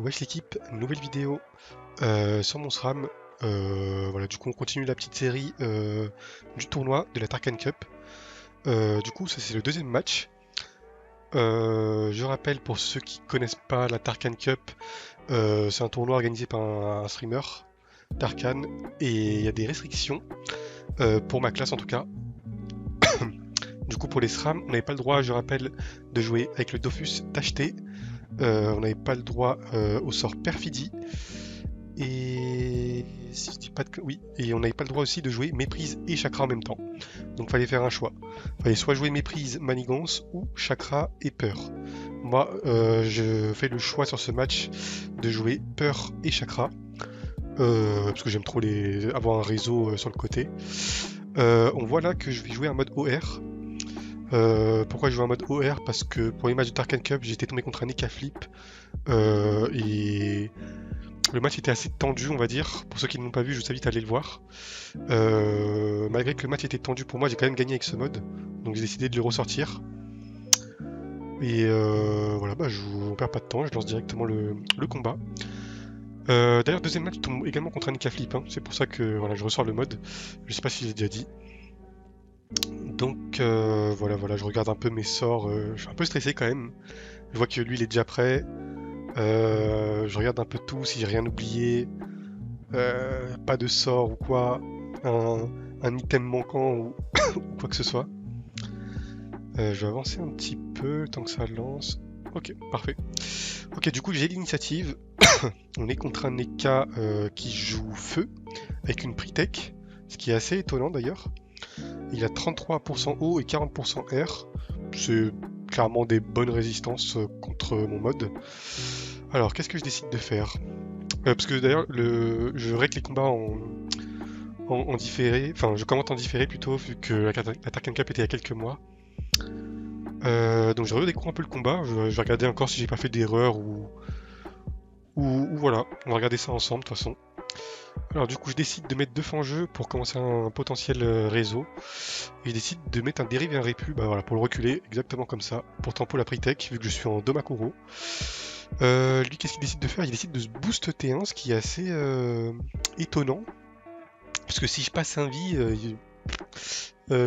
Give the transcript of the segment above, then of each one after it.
Wesh l'équipe, nouvelle vidéo sur mon SRAM. Voilà, du coup on continue la petite série du tournoi de la Tarkan Cup. Du coup ça c'est le deuxième match. Je rappelle pour ceux qui connaissent pas la Tarkan Cup, c'est un tournoi organisé par un streamer, Tarkan, et il y a des restrictions, pour ma classe en tout cas. Du coup pour les SRAM, on n'avait pas le droit, je rappelle, de jouer avec le Dofus Tacheté. On n'avait pas le droit au sort Perfidie. Et si je dis pas de... Oui, et on n'avait pas le droit aussi de jouer Méprise et Chakra en même temps. Donc fallait faire un choix. Fallait soit jouer Méprise, Manigance ou Chakra et Peur. Moi, je fais le choix sur ce match de jouer Peur et Chakra. Parce que j'aime trop avoir un réseau sur le côté. On voit là que je vais jouer en mode OR. Pourquoi je joue en mode OR? Parce que pour les matchs de Tarkan Cup, j'étais tombé contre un Eka Flip. Et le match était assez tendu, on va dire. Pour ceux qui ne l'ont pas vu, je vous invite à aller le voir. Malgré que le match était tendu pour moi, j'ai quand même gagné avec ce mode. Donc j'ai décidé de le ressortir. Et voilà, on perd pas de temps, je lance directement le combat. D'ailleurs, deuxième match, je tombe également contre un Eka Flip. Hein. C'est pour ça que voilà, je ressors le mode. Je sais pas si j'ai déjà dit. Donc voilà, je regarde un peu mes sorts. Je suis un peu stressé quand même. Je vois que lui, il est déjà prêt. Je regarde un peu tout, si j'ai rien oublié. Pas de sort ou quoi. Un item manquant ou quoi que ce soit. Je vais avancer un petit peu tant que ça lance. Ok, parfait. Ok, du coup, j'ai l'initiative. On est contre un Eka qui joue feu avec une Pritech, ce qui est assez étonnant d'ailleurs. Il a 33% eau et 40% air. C'est clairement des bonnes résistances contre mon mode. Alors, qu'est-ce que je décide de faire? Parce que d'ailleurs, je règle les combats en différé. Enfin, je commente en différé plutôt, vu que la Tarkan Cup était il y a quelques mois. Donc je redécouvre un peu le combat. Je vais regarder encore si j'ai pas fait d'erreur ou voilà. On va regarder ça ensemble de toute façon. Alors du coup, je décide de mettre deux fins en jeu pour commencer un potentiel réseau. Et je décide de mettre un dérive et un répu, bah voilà, pour le reculer, exactement comme ça, pour tempo la Pritech, vu que je suis en Domakuro. Lui, qu'est-ce qu'il décide de faire? Il décide de se boost T1, ce qui est assez étonnant. Parce que si je passe un vie,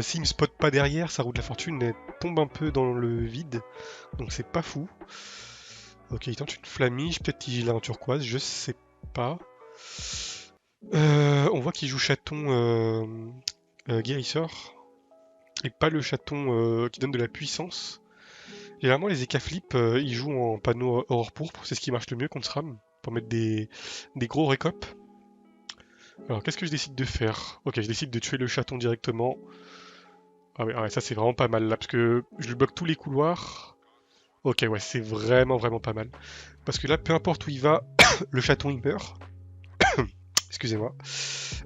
s'il me spot pas derrière, sa roue de la fortune elle tombe un peu dans le vide. Donc c'est pas fou. Ok, il tente une flamiche, peut-être qu'il a un turquoise, je sais pas. On voit qu'il joue chaton guérisseur. Et pas le chaton qui donne de la puissance. Généralement les Eka Flip, ils jouent en panneau aurore pourpre, c'est ce qui marche le mieux contre SRAM. Pour mettre des gros récop. Alors qu'est-ce que je décide de faire? Ok, je décide de tuer le chaton directement. Ah ouais, ça c'est vraiment pas mal là, parce que je lui bloque tous les couloirs. Ok, ouais, c'est vraiment pas mal. Parce que là, peu importe où il va, le chaton il meurt. Excusez-moi.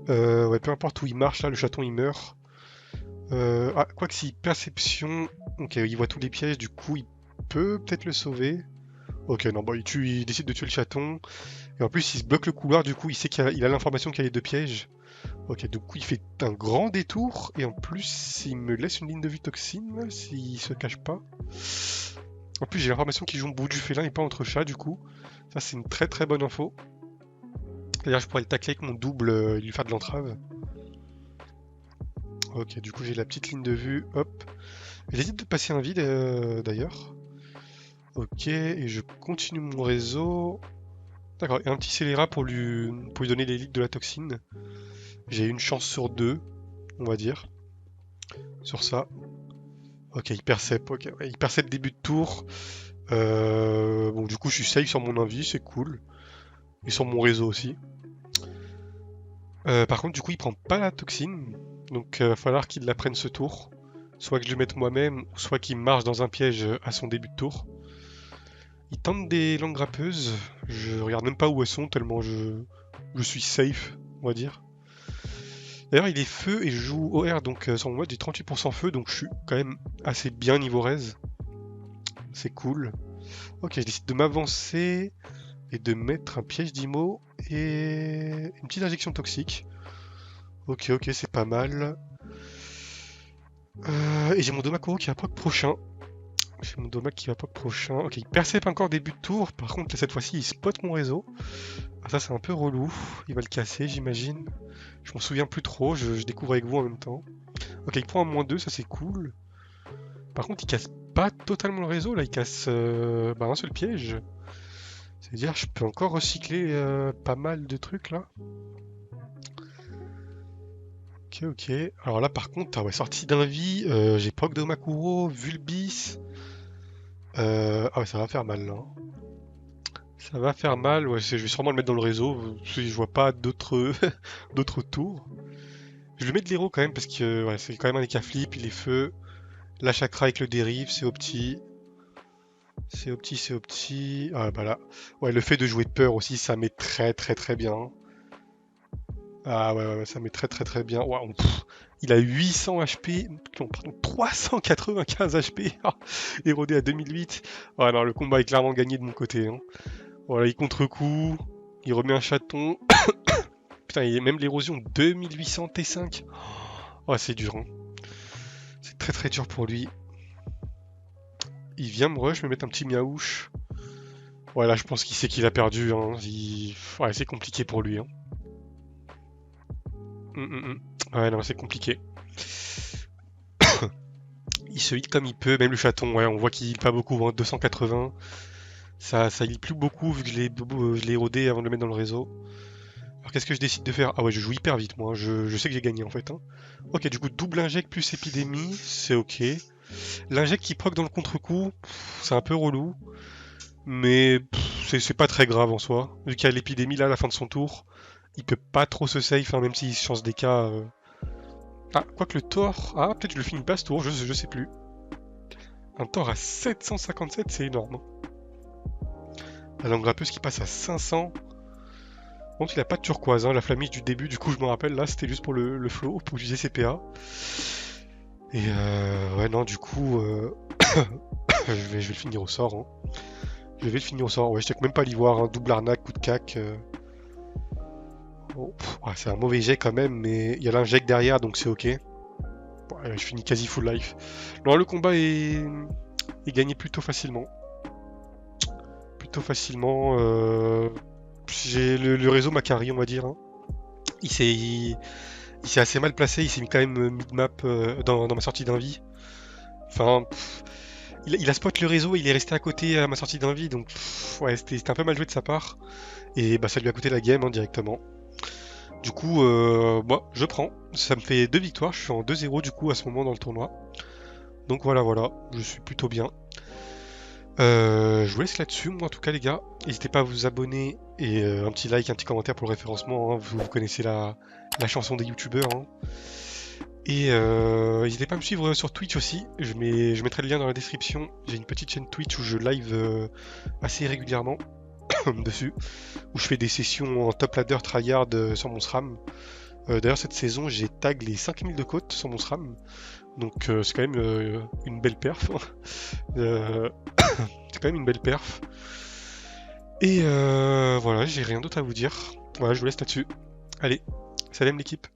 Ouais, peu importe où il marche, là, le chaton il meurt. Ah, quoi que si perception... Ok, il voit tous les pièges, du coup il peut peut-être le sauver. Ok, non, bon, il décide de tuer le chaton. Et en plus, il se bloque le couloir, du coup il sait qu'il a l'information qu'il y a les deux pièges. Ok, du coup il fait un grand détour, et en plus il me laisse une ligne de vue toxine, s'il se cache pas. En plus j'ai l'information qu'il joue au bout du félin et pas entre chats du coup. Ça c'est une très bonne info. D'ailleurs je pourrais le tacler avec mon double et lui faire de l'entrave. Ok, du coup j'ai la petite ligne de vue, hop. J'hésite de passer un vide d'ailleurs. Ok, et je continue mon réseau. D'accord, et un petit scélérat pour lui donner l'élite de la toxine. J'ai une chance sur deux, on va dire, sur ça. Ok, il percep, ok, ouais, il percep début de tour. Bon, du coup, je suis safe sur mon envie, c'est cool. Et sur mon réseau aussi. Par contre, du coup, il prend pas la toxine. Donc, va falloir qu'il la prenne ce tour. Soit que je le mette moi-même, soit qu'il marche dans un piège à son début de tour. Il tente des langues grappeuses. Je regarde même pas où elles sont, tellement je suis safe, on va dire. D'ailleurs, il est feu et je joue OR, donc sur mon mode, j'ai 38% feu, donc je suis quand même assez bien niveau raise. C'est cool. Ok, je décide de m'avancer et de mettre un piège d'IMO et une petite injection toxique. Ok, c'est pas mal. Et j'ai mon Domakuro qui est à proc prochain. J'ai mon domac qui va pas prochain. Ok, il percèpe encore début de tour. Par contre, là, cette fois-ci, il spot mon réseau. Ah, ça, c'est un peu relou. Il va le casser, j'imagine. Je m'en souviens plus trop. Je découvre avec vous en même temps. Ok, il prend un -2, ça c'est cool. Par contre, il casse pas totalement le réseau. Là, il casse un seul piège. C'est-à-dire, je peux encore recycler pas mal de trucs là. Ok, ok. Alors là, par contre, ah ouais, sortie d'un vie, j'ai proc de Makuro, Vulbis. Ah ouais, ça va faire mal là. Ça va faire mal, ouais, je vais sûrement le mettre dans le réseau, parce que je vois pas d'autres d'autres tours. Je lui mets de l'héros quand même, parce que ouais, c'est quand même un écaflip, il est feu. La chakra avec le dérive, c'est opti. C'est opti, c'est opti. Ah bah là. Ouais, le fait de jouer de peur aussi, ça met très très très bien. Ah ouais, ouais, ouais, ça met très très très bien. Ouah, il a 800 HP, non, pardon, 395 HP, ah, érodé à 2008. Ah non, le combat est clairement gagné de mon côté, hein. Voilà, il contre-coup, il remet un chaton. Putain, il y a même l'érosion 2800 T5. Oh, c'est dur, hein. C'est très très dur pour lui. Il vient me rush, me mettre un petit miaouche. Voilà, je pense qu'il sait qu'il a perdu, hein. Ouais, c'est compliqué pour lui, hein. Ouais, non, c'est compliqué. Il se heal comme il peut, même le chaton, ouais, on voit qu'il heal pas beaucoup, hein, 280. Ça heal plus beaucoup vu que je l'ai érodé avant de le mettre dans le réseau. Alors qu'est-ce que je décide de faire? Ah ouais, je joue hyper vite, moi, je sais que j'ai gagné en fait, hein. Ok, du coup, double inject plus épidémie, c'est ok. L'inject qui proc dans le contre-coup, c'est un peu relou. Mais c'est pas très grave en soi. Vu qu'il y a l'épidémie là à la fin de son tour, il peut pas trop se safe, hein, même s'il change des cas. Ah, quoique le Thor. Ah, peut-être que je le finis pas ce tour, je sais plus. Un Thor à 757, c'est énorme, hein. La langue grappeuse qui passe à 500. Bon, il a pas de turquoise, hein, la flamiche du début, du coup je me rappelle, là c'était juste pour le flow, pour utiliser CPA. Et ouais, non, du coup, je vais le finir au sort, hein. Je vais le finir au sort, ouais, je check même pas l'y voir, hein, double arnaque, coup de cac. Bon, ouais, c'est un mauvais jet quand même, mais il y a l'inject derrière, donc c'est ok. Ouais, je finis quasi full life. Non, le combat est gagné plutôt facilement. Plutôt facilement. J'ai le réseau m'a carry, on va dire, hein. Il s'est assez mal placé, il s'est mis quand même mid-map dans ma sortie d'invie. Enfin, il a spot le réseau, il est resté à côté à ma sortie d'invie, donc ouais, c'était un peu mal joué de sa part. Et bah ça lui a coûté la game, hein, directement. Du coup, moi, je prends. Ça me fait 2 victoires. Je suis en 2-0 du coup à ce moment dans le tournoi. Donc voilà, voilà. Je suis plutôt bien. Je vous laisse là-dessus, moi en tout cas les gars. N'hésitez pas à vous abonner et un petit like, un petit commentaire pour le référencement, hein. Vous connaissez la chanson des youtubeurs, hein. Et n'hésitez pas à me suivre sur Twitch aussi. Je mettrai le lien dans la description. J'ai une petite chaîne Twitch où je live assez régulièrement dessus. Où je fais des sessions en top ladder tryhard sur mon SRAM. D'ailleurs, cette saison, j'ai tag les 5000 de côte sur mon SRAM. Donc, c'est quand même une belle perf. Euh, c'est quand même une belle perf. Et voilà, j'ai rien d'autre à vous dire. Voilà, je vous laisse là-dessus. Allez, salam l'équipe.